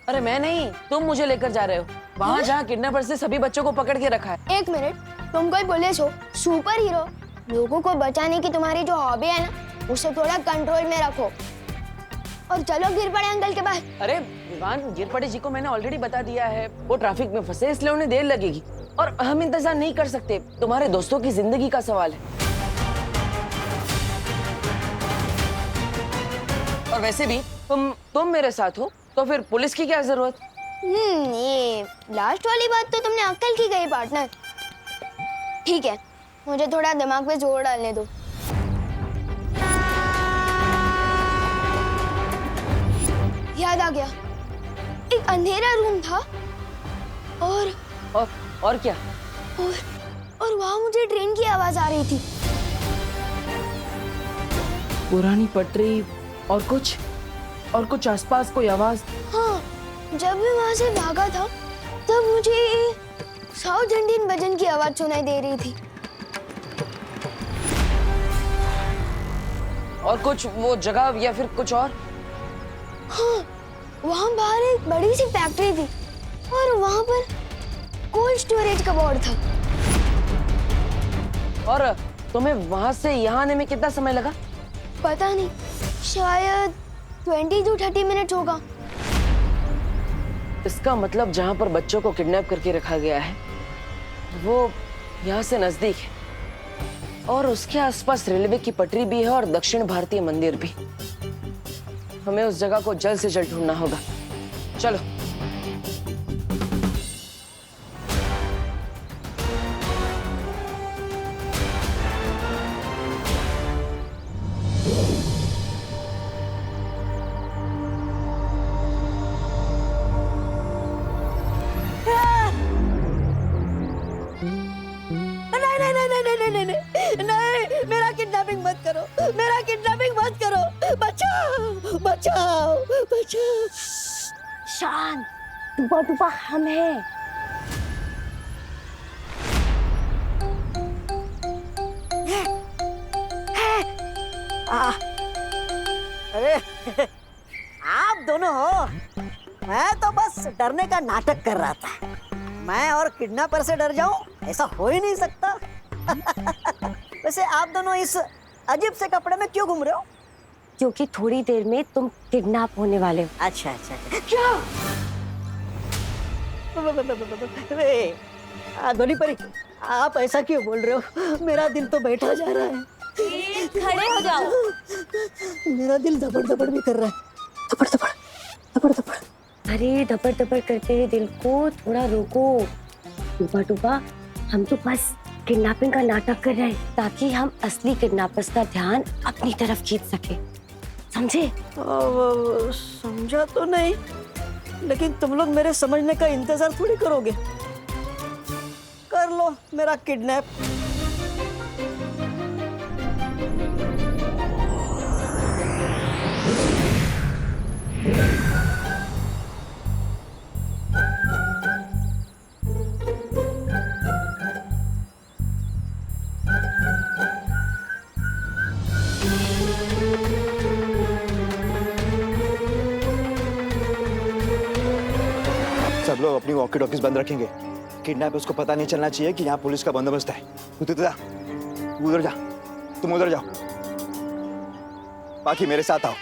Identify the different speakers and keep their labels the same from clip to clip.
Speaker 1: अरे मैं नहीं, तुम मुझे लेकर जा रहे हो वहाँ जहाँ किडनैपर से सभी बच्चों को पकड़ के रखा है।
Speaker 2: एक मिनट, तुम कोई पुलिस हो, सुपर हीरो? लोगों को बचाने की तुम्हारी जो हॉबी है ना, उसे थोड़ा कंट्रोल में रखो और चलो गिर पड़े अंकल के पास।
Speaker 1: अरे विवान, गिरपड़े जी को मैंने ऑलरेडी बता दिया है, वो ट्रैफिक में फंसे इसलिए उन्हें देर लगेगी और हम इंतजार नहीं कर सकते। तुम्हारे दोस्तों की जिंदगी का सवाल है। और वैसे भी तुम मेरे साथ हो तो फिर पुलिस की क्या जरूरत?
Speaker 2: ये लास्ट वाली बात तो तुमने अक्ल की गई पार्टनर। ठीक है, मुझे थोड़ा दिमाग पे जोर डालने दो। याद आ गया, एक अंधेरा रूम था
Speaker 1: और क्या?
Speaker 2: और वहां मुझे ट्रेन की आवाज आ रही थी।
Speaker 1: पुरानी पटरी और कुछ आसपास कोई आवाज।
Speaker 2: हाँ, जब मैं वहां से भागा था तब मुझे साउथ इंडियन भजन की आवाज सुनाई दे रही थी।
Speaker 1: और कुछ वो जगह या फिर कुछ और?
Speaker 2: हाँ, वहाँ बाहर एक बड़ी सी फैक्ट्री थी और वहाँ पर कोल्ड स्टोरेज का बोर्ड था।
Speaker 1: और तुम्हें वहां से यहाँ आने में कितना समय लगा?
Speaker 2: पता नहीं, शायद 20 to 30 मिनट होगा।
Speaker 1: इसका मतलब जहाँ पर बच्चों को किडनैप करके रखा गया है वो यहाँ से नजदीक है और उसके आसपास रेलवे की पटरी भी है और दक्षिण भारतीय मंदिर भी। हमें उस जगह को जल्द से जल्द ढूंढना होगा। चलो।
Speaker 3: नहीं, मेरा किडनैपिंग मत करो, मेरा किडनैपिंग मत करो। बचाओ बचाओ बचाओ।
Speaker 2: शांत, टुपा टुपा हम हैं।
Speaker 3: अरे आप दोनों हो, मैं तो बस डरने का नाटक कर रहा था। मैं और किडनैपर से डर जाऊं, ऐसा हो ही नहीं सकता। वैसे आप दोनों इस अजीब से कपड़े में क्यों घूम रहे हो?
Speaker 4: क्योंकि थोड़ी देर में तुम किडनैप होने वाले हो।
Speaker 3: अच्छा अच्छा, क्या? धोनी परी, आप ऐसा क्यों बोल रहे हो? मेरा दिल तो बैठा जा रहा है।
Speaker 4: खड़े हो जाओ।
Speaker 3: मेरा दिल धपड़ धपड़ भी कर रहा है। धपड़ धपड़ धपड़ धपड़।
Speaker 4: अरे धपड़ धपड़ करते हुए दिल को थोड़ा रोको। टूपा टूपा, हम तो बस किडनैपिंग का नाटक कर रहे हैं ताकि हम असली किडनैपर्स का ध्यान अपनी तरफ खींच सके, समझे?
Speaker 3: समझा तो नहीं, लेकिन तुम लोग मेरे समझने का इंतजार थोड़ी करोगे। कर लो मेरा किडनैप।
Speaker 5: सब लोग अपनी वॉकी टॉकीज बंद रखेंगे। किडनैपर्स को पता नहीं चलना चाहिए कि यहाँ पुलिस का बंदोबस्त है। तू जा, तू उधर जा, तुम उधर जाओ, बाकी मेरे साथ आओ।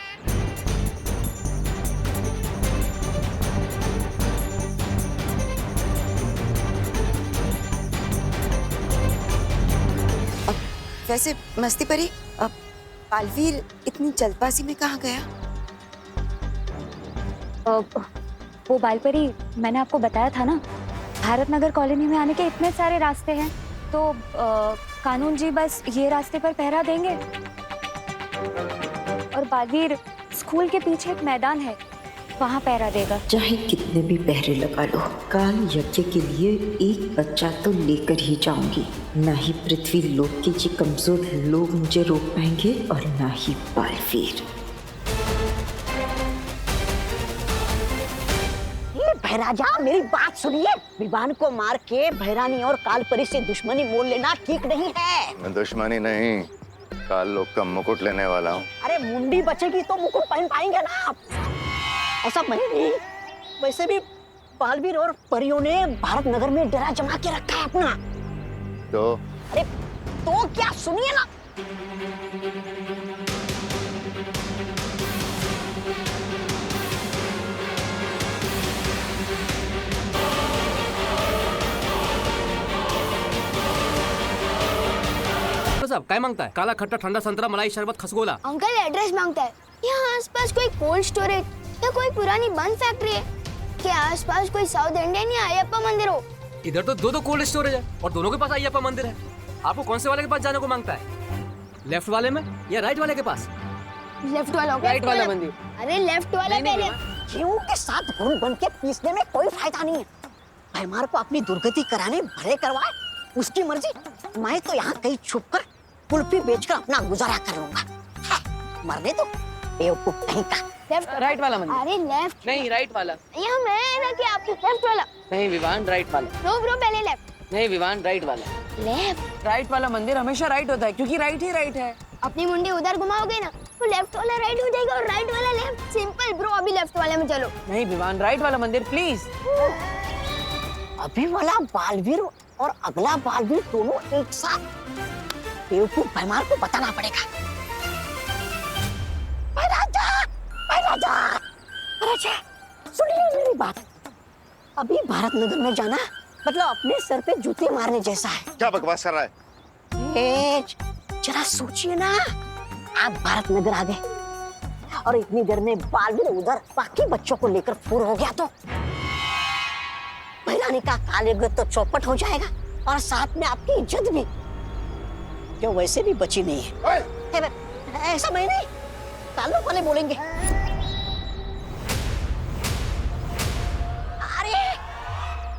Speaker 6: वैसे मस्ती परी, बालवीर इतनी जल्दबाजी में कहाँ गया?
Speaker 4: वो बालपरी, मैंने आपको बताया था ना, भारत नगर कॉलोनी में आने के इतने सारे रास्ते हैं, तो कानून जी बस ये रास्ते पर पहरा देंगे। और बालवीर, स्कूल के पीछे एक मैदान है, वहाँ पहरा देगा।
Speaker 7: चाहे कितने भी पहरे लगा लो, काल यज्ञ के लिए एक बच्चा तो लेकर ही जाऊंगी। ना ही पृथ्वी लोक के ये कमजोर लोग मुझे रोक पाएंगे और ना ही बालवीर।
Speaker 3: भैराजा, मेरी बात सुनिए। विवान को मार के भैरानी और कालपरी से दुश्मनी मोल लेना ठीक नहीं है।
Speaker 8: मैं दुश्मनी नहीं, काल लोग का मुकुट लेने वाला हूँ।
Speaker 3: अरे मुंडी बचेगी तो मुकुट पहन पाएंगे ना आप। ऐसा मैं नहीं, वैसे भी बालवीर और परियों ने भारत नगर में डेरा जमा के रखा है अपना।
Speaker 8: तो
Speaker 3: अरे तो क्या, सुनिए ना।
Speaker 9: साहब काय मांगताय? काला खट्टा ठंडा संतरा मलाई शरबत खसगोला।
Speaker 2: अंकल एड्रेस मांगता है। यहाँ आसपास कोई कोल्ड स्टोरेज या कोई पुरानी बंद फैक्ट्री है? के आसपास कोई साउथ इंडियन या अयप्पा मंदिर हो?
Speaker 9: इधर तो दो कोल्ड स्टोरेज है और दोनों के पास अयप्पा मंदिर है। आपको कौन से वाले के पास जाने को मांगता है? लेफ्ट वाले में या राइट वाले के पास?
Speaker 2: लेफ्ट वाला।
Speaker 1: राइट वाला मंदिर।
Speaker 2: अरे लेफ्ट वाला पहले।
Speaker 3: गेहूं के साथ घुन बन के पीसने में कोई फायदा नहीं है। भैमार को अपनी दुर्गति कराने भले करवाए, उसकी मर्जी। मैं तो यहाँ कहीं छुप कर कुल्फी बेचकर अपना गुजारा कर लूंगा। मरने तो बेवकूफ कहीं का।
Speaker 2: लेफ्ट
Speaker 1: राइट वाला मंदिर।
Speaker 2: अरे लेफ्ट
Speaker 1: नहीं, राइट वाला।
Speaker 2: यहाँ मैं ना कि आपकी लेफ्ट वाला।
Speaker 1: नहीं विवान, राइट वाला।
Speaker 2: नो ब्रो, पहले लेफ्ट।
Speaker 1: नहीं विवान, राइट वाला।
Speaker 2: लेफ्ट।
Speaker 1: राइट वाला मंदिर हमेशा राइट होता है क्योंकि राइट ही राइट है।
Speaker 2: अपनी मुंडी उधर घुमाओगे ना तो लेफ्ट वाला राइट हो जाएगा और राइट वाला लेफ्ट। सिंपल ब्रो, अभी लेफ्ट वाले में चलो।
Speaker 1: नहीं विवान, राइट वाला मंदिर प्लीज।
Speaker 3: अभी वाला बालवीर और अगला बालवीर दोनों एक साथ। बेवकूफ भैमार को बताना पड़ेगा। राजा, सुनिए मेरी बात। अभी भारत नगर में जाना मतलब अपने सर पे जूते मारने जैसा है।
Speaker 8: क्या बकवास कर रहा है?
Speaker 3: जरा सोचिए ना, आप भारत नगर आ गए और इतनी देर में बालवीर उधर बाकी बच्चों को लेकर फूर हो गया तो महिलानी का काले तो चौपट हो जाएगा और साथ में आपकी इज्जत भी, जो वैसे भी बची नहीं है। ऐसा मैं नहीं, ताल्लुक वाले बोलेंगे।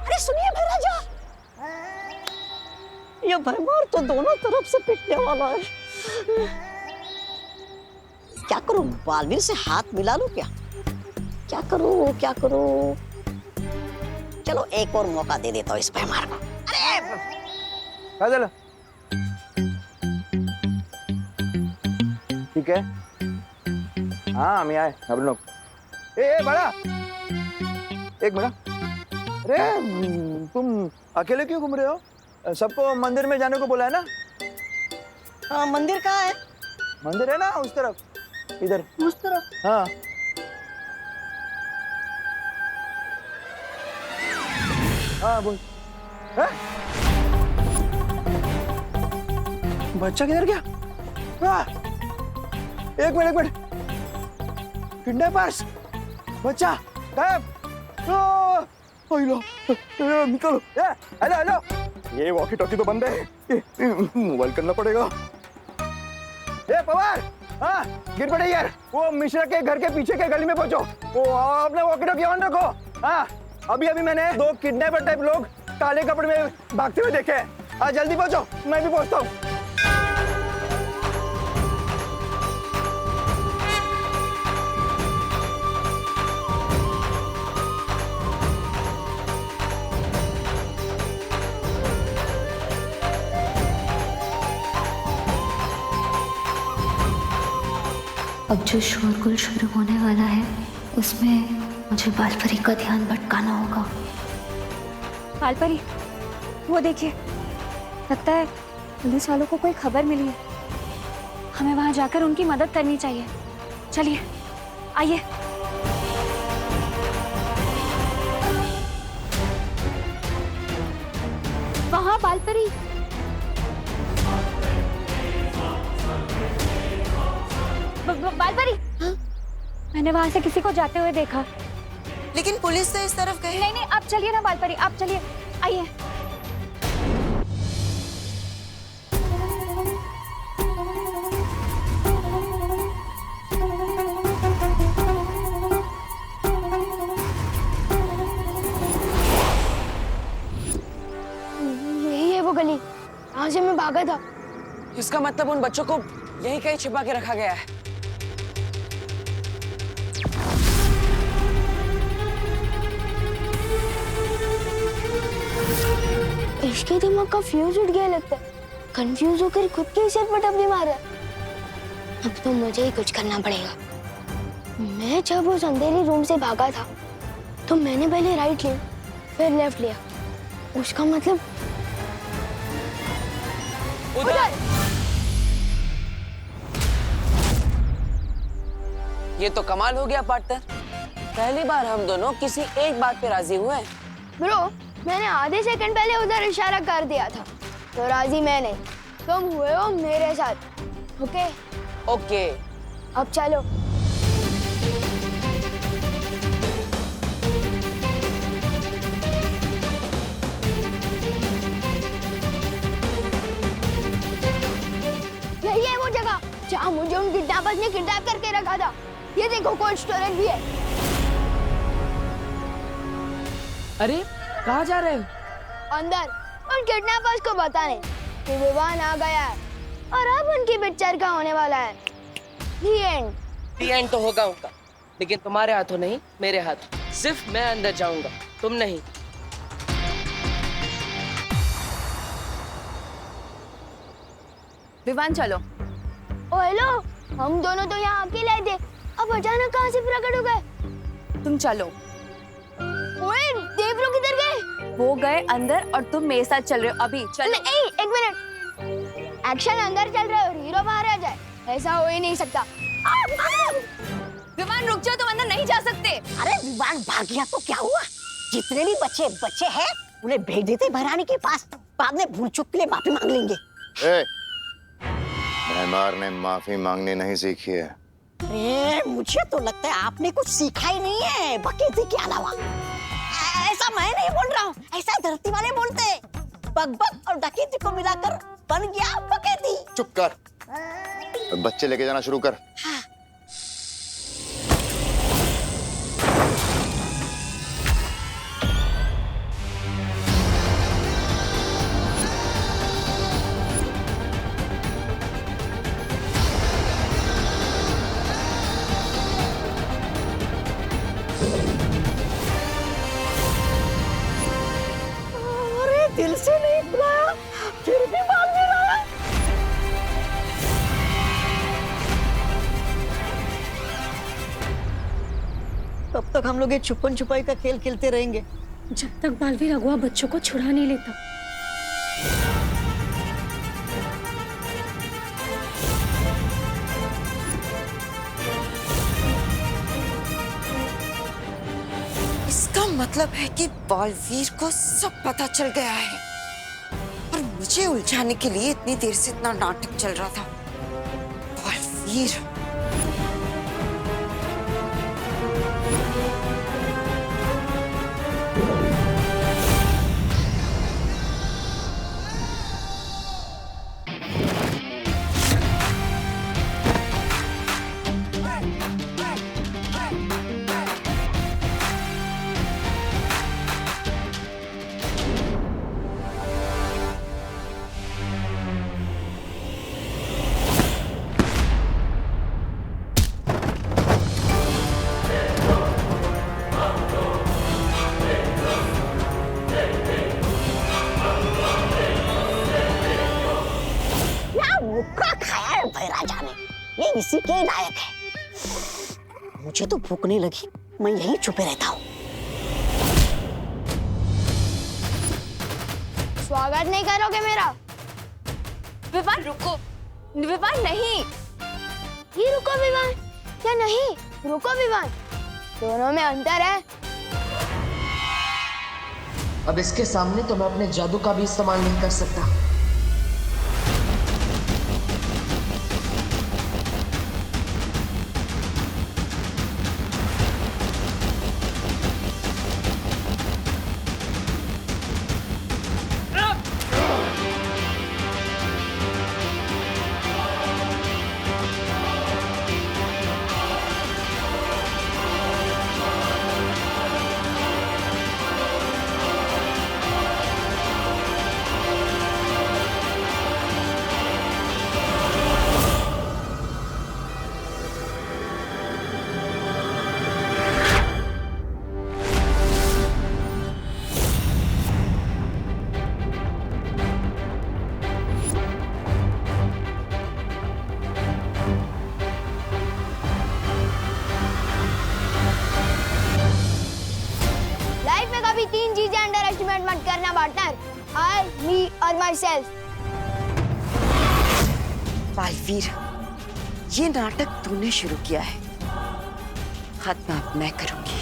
Speaker 3: अरे सुनिए महाराजा, ये भैमार तो दोनों तरफ से पिटने वाला है। क्या करूं, बालवीर से हाथ मिला लूं क्या? क्या करूं? चलो एक और मौका दे देता हूँ इस भैमार को।
Speaker 5: अरे ठीक है, हाँ हम आए हम लोग। ए बड़ा, एक मिनट। अरे तुम अकेले क्यों घूम रहे हो? सबको मंदिर में जाने को बोला है ना?
Speaker 3: मंदिर कहाँ है?
Speaker 5: मंदिर है ना उस तरफ, इधर
Speaker 3: उस तरफ।
Speaker 5: हाँ हाँ बोल। बच्चा किधर गया? एक मिनट, किडनैपर्स, बच्चा गायब। निकलो। हेलो, ये वॉकी टॉकी तो बंद है, मोबाइल करना पड़ेगा। ए पवार, हाँ गिर पड़े यार। वो मिश्रा के घर के पीछे के गली में पहुंचो। वो अपने वॉकी टॉकी ऑन रखो। हाँ अभी मैंने 2 किडनैपर टाइप लोग काले कपड़े में भागते हुए देखे हैं। जल्दी पहुंचो, मैं भी पहुंचता हूँ।
Speaker 10: अब जो शोरगुल शुरू होने वाला है उसमें मुझे बालपरी का ध्यान भटकाना होगा।
Speaker 11: बालपरी, वो देखिए, लगता है पुलिस वालों को कोई खबर मिली है। हमें वहां जाकर उनकी मदद करनी चाहिए। चलिए, आइए। वहां बालपरी, बालपरी, मैंने वहां से किसी को जाते हुए देखा।
Speaker 6: लेकिन पुलिस तो इस तरफ गई।
Speaker 11: नहीं, आप चलिए ना बालपरी, आप चलिए, आइए।
Speaker 2: यही है वो गली, यहाँ से मैं भागा था।
Speaker 1: इसका मतलब उन बच्चों को यही कहीं छिपा के रखा गया है।
Speaker 2: इसके दिमाग का फ्यूज उड़ गया लगता है। कंफ्यूज होकर खुद के ही सिर पर टपली मार रहा है। अब तो मुझे ही कुछ करना पड़ेगा। मैं जब उस अंधेरी रूम से भागा था तो मैंने पहले राइट लिया फिर लेफ्ट लिया, उसका मतलब उधर।
Speaker 1: ये तो कमाल हो गया पार्टनर, पहली बार हम दोनों किसी एक बात पे राजी हुए।
Speaker 2: ब्रो, मैंने आधे सेकंड पहले उधर इशारा कर दिया था, तो राजी मैं नहीं, तुम हुए हो मेरे साथ। ओके
Speaker 1: ओके,
Speaker 2: अब चलो। यही है वो जगह जहाँ मुझे उन किडनैपर्स ने किडनैप करके रखा था। ये देखो कोल्ड स्टोरेज भी है।
Speaker 1: अरे कहाँ जा रहे हो?
Speaker 2: अंदर उन किडनैपर्स को बताने कि विवान आ गया है और अब उनकी पिक्चर का होने वाला है। The end।
Speaker 1: The end तो होगा उनका, लेकिन तुम्हारे हाथों नहीं, मेरे हाथ। सिर्फ मैं अंदर जाऊंगा, तुम नहीं।
Speaker 11: विवान चलो।
Speaker 2: ओ हेलो, हम दोनों तो यहाँ अकेले थे, अब अचानक कहाँ से प्रकट हो गए?
Speaker 11: तुम चलो।
Speaker 2: ओए, देवरू किधर गए?
Speaker 11: वो गए अंदर और तुम मेरे साथ चल रहे हो अभी। चलो।
Speaker 2: एक मिनट, एक्शन अंदर चल रहा है और हीरो बाहर आ जाए, ऐसा हो ही नहीं सकता।
Speaker 11: विवान रुक जाओ, तुम अंदर नहीं जा सकते।
Speaker 3: अरे विवान भाग गया तो क्या हुआ? जितने भी बच्चे हैं उन्हें भेज देते भरानी के पास, बाद में भूल चूक के लिए माफी मांग लेंगे।
Speaker 8: महमार ने माफी मांगनी नहीं सीखी है।
Speaker 3: अरे मुझे तो लगता है आपने कुछ सीखा ही नहीं है बकेती के अलावा। ऐसा मैं नहीं बोल रहा हूँ, ऐसा धरती वाले बोलते हैं। बकबक और डकैती को मिलाकर बन गया बकेती।
Speaker 8: चुप कर, बच्चे लेके जाना शुरू कर।
Speaker 3: हाँ। दिल से नहीं बुलाया, फिर भी मान नहीं रहा। तब तक हम लोग ये छुपन छुपाई का खेल खेलते रहेंगे
Speaker 4: जब तक बालवीर अगुआ बच्चों को छुड़ा नहीं लेता।
Speaker 6: इसका मतलब है कि बालवीर को सब पता चल गया है और मुझे उलझाने के लिए इतनी देर से इतना नाटक चल रहा था। बालवीर
Speaker 3: ये इसी के लायक है। मुझे तो भूख नहीं लगी, मैं यहीं छुपे रहता हूँ।
Speaker 2: स्वागत नहीं करोगे मेरा?
Speaker 11: विवान रुको, विवान नहीं।
Speaker 2: ये रुको विवान या नहीं? रुको विवान, दोनों में अंतर है।
Speaker 1: अब इसके सामने तो मैं अपने जादू का भी इस्तेमाल नहीं कर सकता।
Speaker 2: तीन चीजें अंडर एस्टिमेट मत करना पार्टनर, आई, मी और माई सेल्फ।
Speaker 6: बालवीर, ये नाटक तूने शुरू किया है, खत्म अब मैं करूंगी।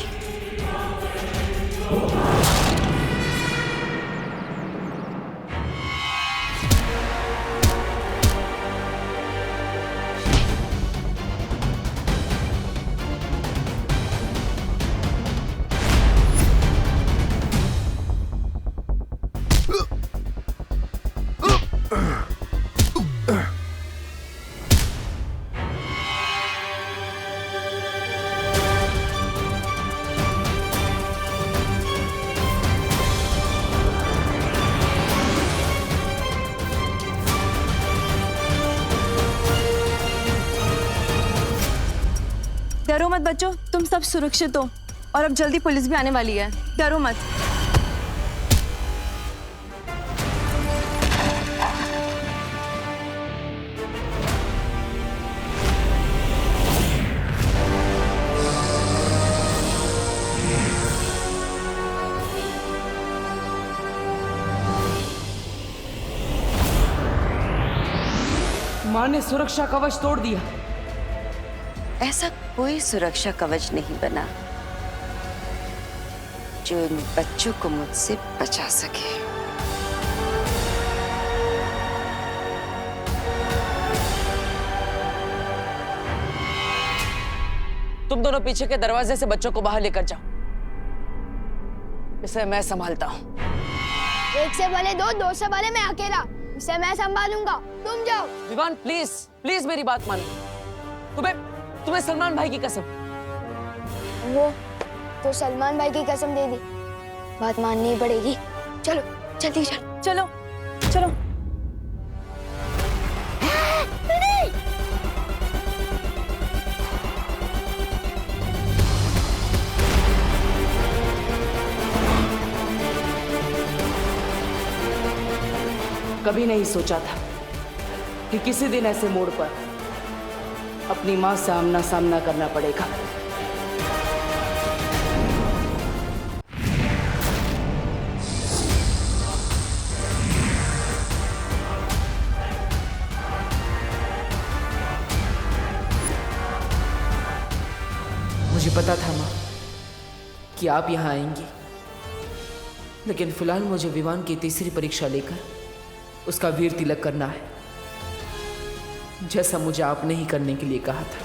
Speaker 12: डरो मत बच्चों, तुम सब सुरक्षित हो और अब जल्दी पुलिस भी आने वाली है, डरो मत।
Speaker 1: माँ ने सुरक्षा कवच तोड़ दिया।
Speaker 6: ऐसा कोई सुरक्षा कवच नहीं बना जो इन बच्चों को मुझसे बचा सके।
Speaker 1: तुम दोनों पीछे के दरवाजे से बच्चों को बाहर लेकर जाओ, इसे मैं संभालता हूँ।
Speaker 2: एक से भले दो, दो से भले मैं अकेला, इसे मैं संभालूंगा, तुम जाओ।
Speaker 1: विवान प्लीज प्लीज मेरी बात मानो। तुम्हें सलमान भाई की कसम।
Speaker 2: वो तो सलमान भाई की कसम दे दी, बात माननी पड़ेगी। चलो जल्दी चलो
Speaker 12: चलो चलो।
Speaker 1: कभी नहीं सोचा था कि किसी दिन ऐसे मोड़ पर अपनी माँ से आमना सामना करना पड़ेगा। मुझे पता था माँ कि आप यहाँ आएंगी, लेकिन फिलहाल मुझे विवान की तीसरी परीक्षा लेकर उसका वीर तिलक करना है, जैसा मुझे आपने ही करने के लिए कहा था।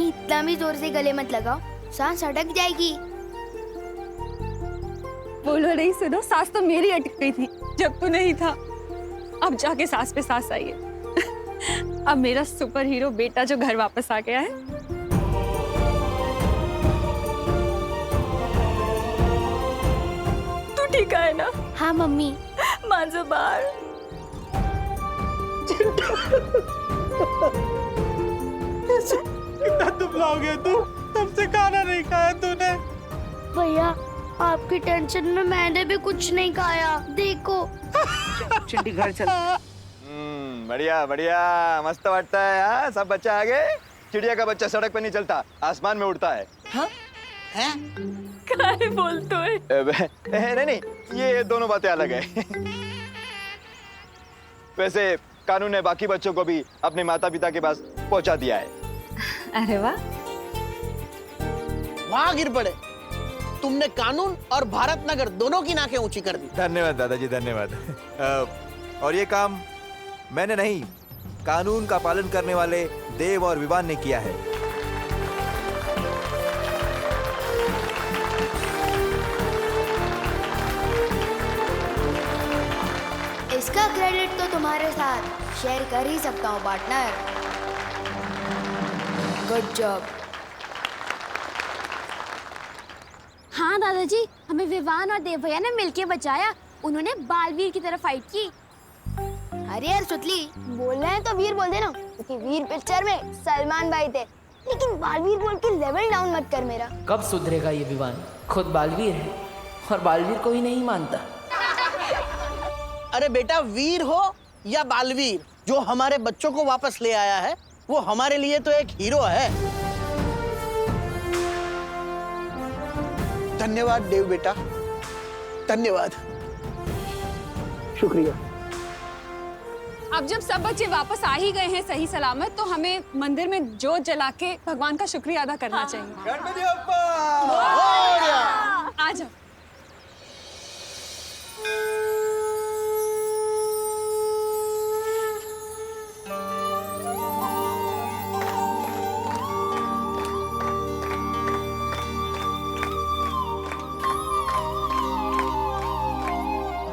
Speaker 2: इतना भी जोर से गले मत लगाओ, सांस अटक जाएगी।
Speaker 12: बोलो नहीं, सुनो, सांस तो मेरी अटक गई थी जब तू नहीं था। अब जाके सांस पे सांस आई है। अब मेरा सुपर हीरो बेटा जो घर वापस आ गया है। तू ठीक है ना?
Speaker 2: हाँ मम्मी।
Speaker 12: मांझो बाहर।
Speaker 13: कितना दुबला हो गया तू, तब से खाना नहीं खाया तूने।
Speaker 2: भैया आपकी टेंशन में मैंने भी कुछ नहीं खाया, देखो।
Speaker 5: चिंटी घर चल। बढ़िया बढ़िया, मस्त वाटता है। हाँ, सब बच्चा आ गए। चिड़िया का बच्चा सड़क पे नहीं चलता, आसमान में उड़ता है। हाँ?
Speaker 12: हैं? क्या बोलते हो?
Speaker 5: नहीं, ये दोनों बातें अलग है। वैसे कानून ने बाकी बच्चों को भी अपने माता पिता के पास पहुंचा दिया है।
Speaker 12: अरे वाह,
Speaker 13: वहाँ गिर पड़े, तुमने कानून और भारत नगर दोनों की नाकें ऊंची कर दी।
Speaker 5: धन्यवाद दादाजी, धन्यवाद। और ये काम मैंने नहीं, कानून का पालन करने वाले देव और विवान ने किया है।
Speaker 2: इसका क्रेडिट तो तुम्हारे साथ शेयर कर ही सकता हूँ पार्टनर। Good job.
Speaker 11: हाँ दादाजी, हमें विवान और देव भैया ने मिलके बचाया। उन्होंने बालवीर की तरफ फाइट की।
Speaker 2: अरे यार सुतली, बोलना है तो वीर बोल देना, क्योंकि वीर पिक्चर में सलमान भाई थे। लेकिन बालवीर बोल के लेवल डाउन मत कर मेरा।
Speaker 1: कब सुधरेगा ये विवान? खुद बालवीर है और बालवीर को ही नहीं मानता।
Speaker 13: अरे बेटा, वीर हो या बालवीर, जो हमारे बच्चों को वापस ले आया है वो हमारे लिए तो एक हीरो है। धन्यवाद देव बेटा, धन्यवाद। शुक्रिया।
Speaker 12: अब जब सब बच्चे वापस आ ही गए हैं सही सलामत, तो हमें मंदिर में जोत जला के भगवान का शुक्रिया अदा करना चाहिए।
Speaker 5: गणपति बप्पा!
Speaker 12: आ जाओ।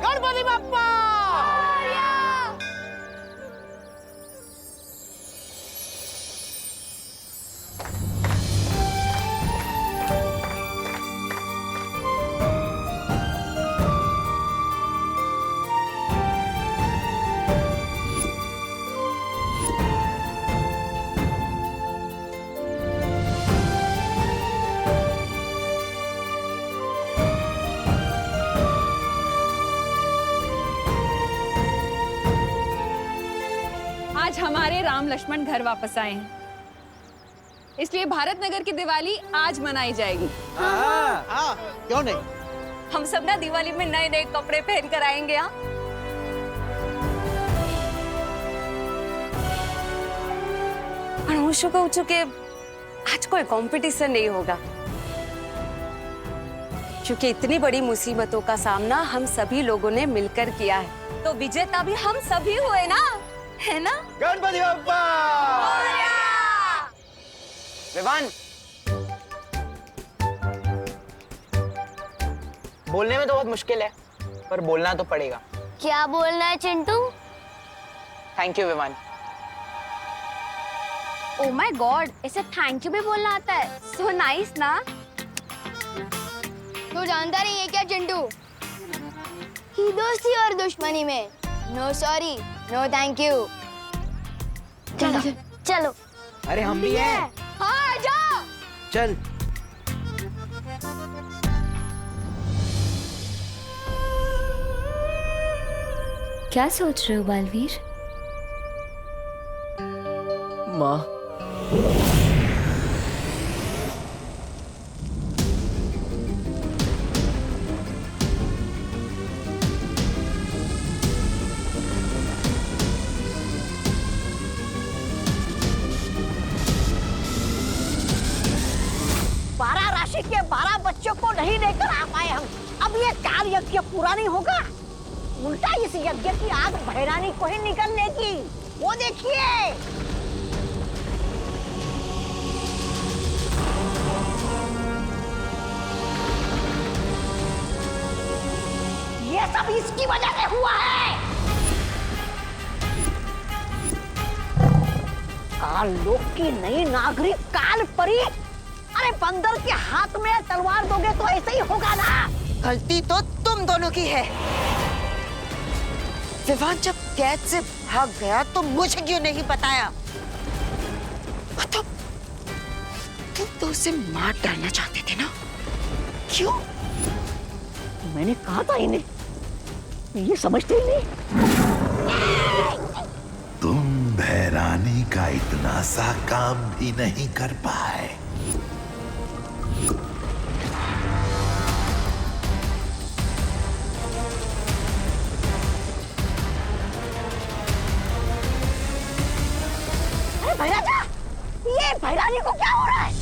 Speaker 13: गणपति बप्पा!
Speaker 12: आज हमारे राम लक्ष्मण घर वापस आए हैं, इसलिए भारत नगर की दिवाली आज मनाई जाएगी।
Speaker 13: हाँ, क्यों नहीं?
Speaker 11: हम सब ना दिवाली में नए नए कपड़े पहन कर आएंगे। हाँ, अनुषु को चुके आज कोई कंपटीशन नहीं होगा, क्योंकि इतनी बड़ी मुसीबतों का सामना हम सभी लोगों ने मिलकर किया है, तो विजेता भी हम सभी हुए ना, है ना?
Speaker 5: गणपति बप्पा!
Speaker 13: विवान, बोलने में तो बहुत मुश्किल है, पर बोलना तो पड़ेगा।
Speaker 2: क्या बोलना है Chintu?
Speaker 13: Thank you Vivaan.
Speaker 11: Oh my God, ऐसे थैंक यू भी बोलना आता है? सो नाइस ना?
Speaker 2: तू जानता नहीं है क्या चिंटू, कि दोस्ती और दुश्मनी में no sorry no thank you. चलो चलो।
Speaker 13: अरे हम भी हैं।
Speaker 2: हाँ जाओ।
Speaker 13: चल।
Speaker 10: क्या सोच रहे हो बालवीर?
Speaker 1: माँ,
Speaker 3: के 12 बच्चों को नहीं लेकर आ पाए हम। अब ये काल यज्ञ पूरा नहीं होगा, उल्टा इस यज्ञ की आग भैरानी को ही निकलने की। वो देखिए, ये सब इसकी वजह से हुआ है। काल लोक की नई नागरिक काल परी, अरे बंदर के हाथ में तलवार दोगे तो ऐसे ही होगा ना।
Speaker 6: गलती तो तुम दोनों की है। विवान जब कैद से भाग गया तो मुझे क्यों नहीं बताया? मतलब तुम तो उसे मार डालना चाहते थे ना? क्यों?
Speaker 3: मैंने कहा था इन्हें, ये समझते ही नहीं।
Speaker 14: तुम भैरानी का इतना सा काम भी नहीं कर पाए।
Speaker 2: अरे भैराजा, ये भैरानी को क्या हो रहा है?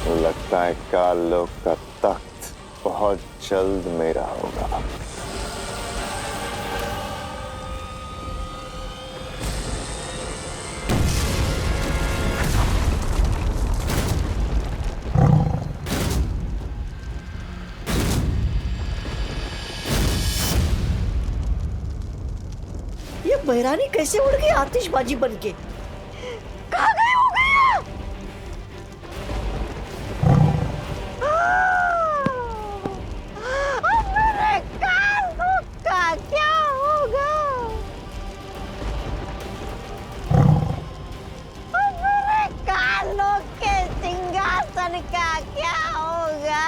Speaker 8: तो लगता है काल लोक का तख्त बहुत जल्द मेरा होगा।
Speaker 3: ये भैरानी कैसे उड़ गई आतिशबाजी बनके?
Speaker 2: कहाँ गई हो गया? अब मेरे कानों का क्या होगा? अब मेरे कानों के सिंहासन का क्या होगा?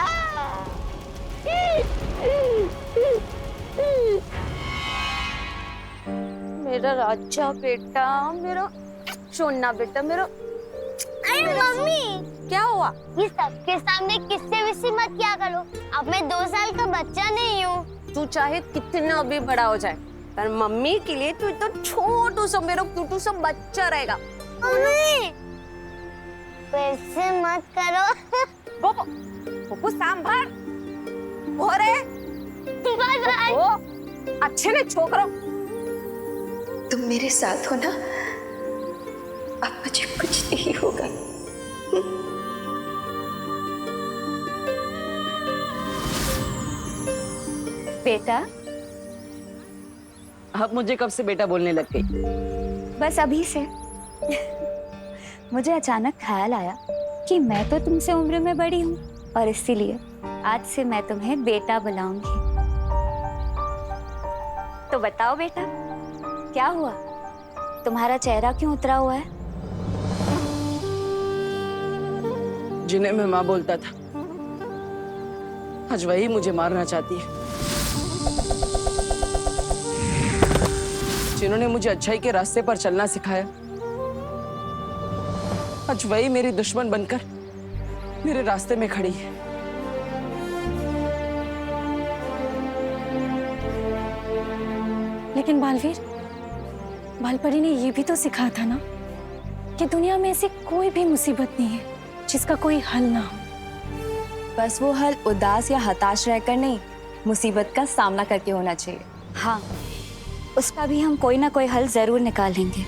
Speaker 4: मेरा राजा बेटा, मेरा सोना बेटा, मेरा।
Speaker 2: अरे मम्मी,
Speaker 4: क्या हुआ?
Speaker 2: ये सबके सामने किस्से विस्से मत किया करो। अब मैं 2 साल का बच्चा नहीं हूँ।
Speaker 4: तू चाहे कितना भी बड़ा हो जाए, पर मम्मी के लिए तू तो छोटू सा मेरा क्यूटू सा बच्चा रहेगा।
Speaker 2: मम्मी, वैसे मत करो।
Speaker 4: Poopó, Poopó sambar. ओरे,
Speaker 2: बाय बाय।
Speaker 4: ओ, अच्छे ने छोकरो।
Speaker 7: तुम मेरे साथ हो ना? अब मुझे कुछ नहीं होगा।
Speaker 11: बेटा,
Speaker 1: आप मुझे कब से बेटा बोलने लग गई?
Speaker 11: बस अभी से। मुझे अचानक ख्याल आया कि मैं तो तुमसे उम्र में बड़ी हूँ और इसीलिए आज से मैं तुम्हें बेटा बुलाऊंगी। तो बताओ बेटा, क्या हुआ? तुम्हारा चेहरा क्यों उतरा हुआ है?
Speaker 1: जिन्हें मैं माँ बोलता था, आज वही मुझे मारना चाहती है। जिन्होंने मुझे अच्छाई के रास्ते पर चलना सिखाया, आज वही मेरी दुश्मन बनकर मेरे रास्ते में खड़ी है।
Speaker 11: लेकिन बालवीर, बालपरी ने ये भी तो सिखाया था ना कि दुनिया में ऐसी कोई भी मुसीबत नहीं है जिसका कोई हल ना हो।
Speaker 12: बस वो हल उदास या हताश रहकर नहीं, मुसीबत का सामना करके होना चाहिए।
Speaker 11: हाँ, उसका भी हम कोई ना कोई हल जरूर निकालेंगे।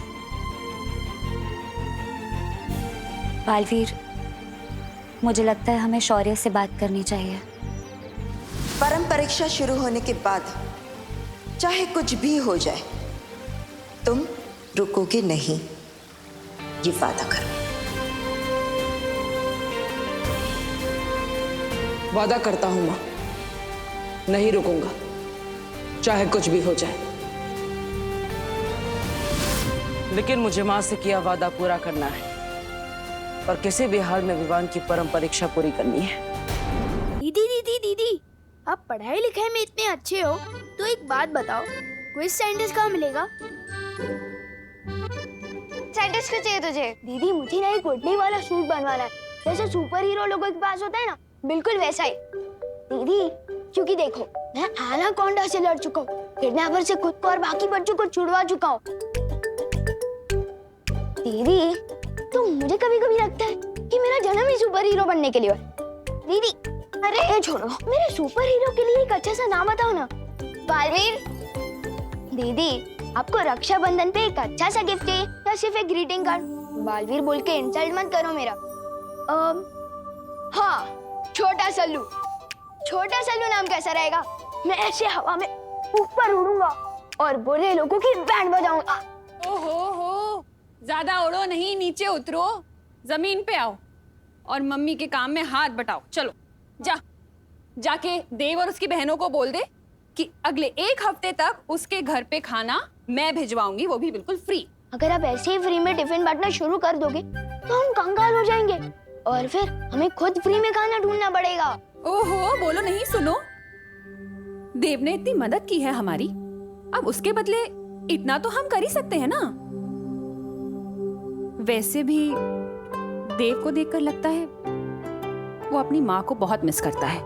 Speaker 11: बालवीर, मुझे लगता है हमें शौर्य से बात करनी चाहिए।
Speaker 6: परम परीक्षा शुरू होने के बाद चाहे कुछ भी हो जाए, तुम रुकोगे नहीं, ये वादा करो।
Speaker 1: वादा करता हूं माँ, नहीं रुकूंगा, चाहे कुछ भी हो जाए। लेकिन मुझे माँ से किया वादा पूरा करना है और किसी भी हाल में विवान की परम परीक्षा पूरी करनी है।
Speaker 2: दीदी, आप पढ़ाई लिखाई में इतने अच्छे हो, तो एक बात बताओ, क्विज साइंटिस्ट कहाँ मिलेगा? साइंटिस्ट क्यों चाहिए तुझे? दीदी, मुझे ना एक वुडली वाला सूट बनवाना है, जैसे सुपर हीरो लोगों के पास होता है ना, बिल्कुल वैसा ही। दीदी, क्योंकि देखो, मैं एनाकोंडा से लड़ चुका हूँ, किडनैपर से खुद को और बाकी बच्चों को छुड़वा चुका हूँ। दीदी, तो मुझे कभी कभी लगता है कि मेरा जन्म ही सुपर हीरो बनने के लिए है। दीदी, अरे ये छोड़ो, मेरे सुपर हीरो के लिए एक अच्छा सा नाम बताओ ना। बालवीर। दीदी, आपको रक्षाबंधन पे एक अच्छा सा गिफ्ट चाहिए या सिर्फ एक ग्रीटिंग कार्ड? बालवीर बोल के इंसल्ट मत करो मेरा। हाँ, छोटा सल्लू। छोटा सल्लू नाम कैसा रहेगा? मैं ऐसे हवा में ऊपर उड़ूंगा और बुरे लोगों की बैंड बजाऊंगा।
Speaker 12: ओहो, ज्यादा उड़ो नहीं, नीचे उतरो, जमीन पे आओ और मम्मी के काम में हाथ बटाओ। चलो, जाके देव और उसकी बहनों को बोल दे कि अगले 1 हफ्ते तक उसके घर पे खाना मैं भिजवाऊंगी, वो भी बिल्कुल फ्री।
Speaker 2: अगर आप ऐसे ही फ्री में टिफिन बांटना शुरू कर दोगे तो हम कंगाल हो जाएंगे और फिर हमें खुद फ्री में खाना ढूंढना पड़ेगा।
Speaker 12: ओहो, बोलो नहीं, सुनो। देव ने इतनी मदद की है हमारी, अब उसके बदले इतना तो हम कर ही सकते हैं ना। वैसे भी देव को देखकर लगता है वो अपनी माँ को बहुत मिस करता है।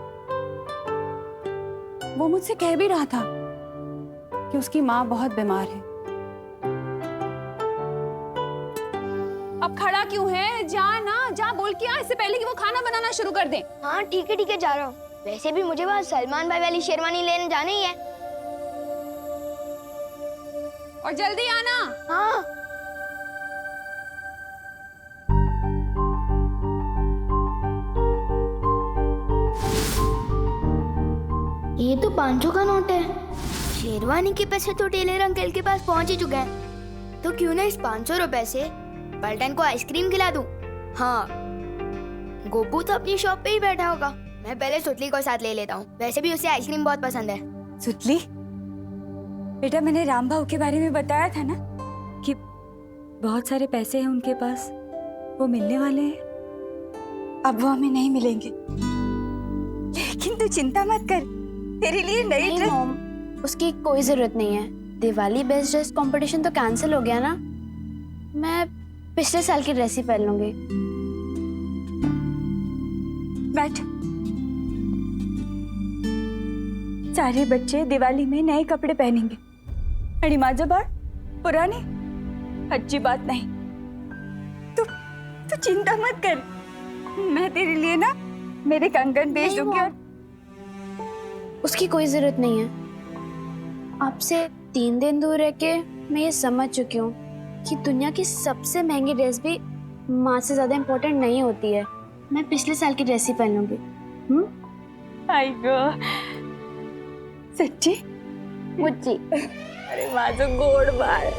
Speaker 12: वो मुझसे कह भी रहा था कि उसकी माँ बहुत बीमार है। अब खड़ा क्यों है? जा ना, जा, बोल के आ इससे पहले कि वो खाना बनाना शुरू कर दे।
Speaker 2: हाँ ठीक है, जा रहा हूँ। वैसे भी मुझे वहाँ सलमान भाई वाली शेरवानी लेने जाना ही है।
Speaker 12: और जल्दी आना।
Speaker 2: हाँ। ये तो 500 का नोट है। शेरवानी के पैसे तो टेलर अंकल के पास पहुंच ही चुके हैं, तो क्यों ना इस 500 रुपए से पलटन को आइसक्रीम खिला दूं। हाँ, गोपू तो अपनी शॉप पे ही बैठा होगा। मैं पहले सुतली को साथ ले लेता हूँ, वैसे भी उसे आइसक्रीम बहुत पसंद है।
Speaker 11: सुतली, बेटा मैंने राम भाऊ के बारे में बताया था ना कि बहुत सारे पैसे हैं उनके पास, वो मिलने वाले हैं। अब वो हमें नहीं मिलेंगे, लेकिन तू चिंता मत कर, तेरे लिए नई ड्रेस।
Speaker 2: उसकी कोई जरूरत नहीं है। दिवाली बेस्ट ड्रेस कंपटीशन तो कैंसिल हो गया ना, मैं पिछले साल की ड्रेस ही पहन लूंगी।
Speaker 11: बैठ। सारे बच्चे दिवाली में नए कपड़े पहनेंगे, अड़ी माँ जबाड़ पुराने, अच्छी बात नहीं। तू चिंता मत कर, मैं तेरे लिए ना मेरे कंगन भेज दूंगी। और
Speaker 2: उसकी कोई जरूरत नहीं है। आपसे 3 दिन दूर रह के मैं ये समझ चुकी हूँ कि दुनिया की सबसे महंगी ड्रेस भी माँ से ज्यादा इम्पोर्टेंट नहीं होती है। मैं पिछले साल की ड्रेस ही पहन लूंगी।
Speaker 11: आई गो, सच्ची?
Speaker 2: मुच्ची।
Speaker 11: अरे माँ जो गोड़ बाल।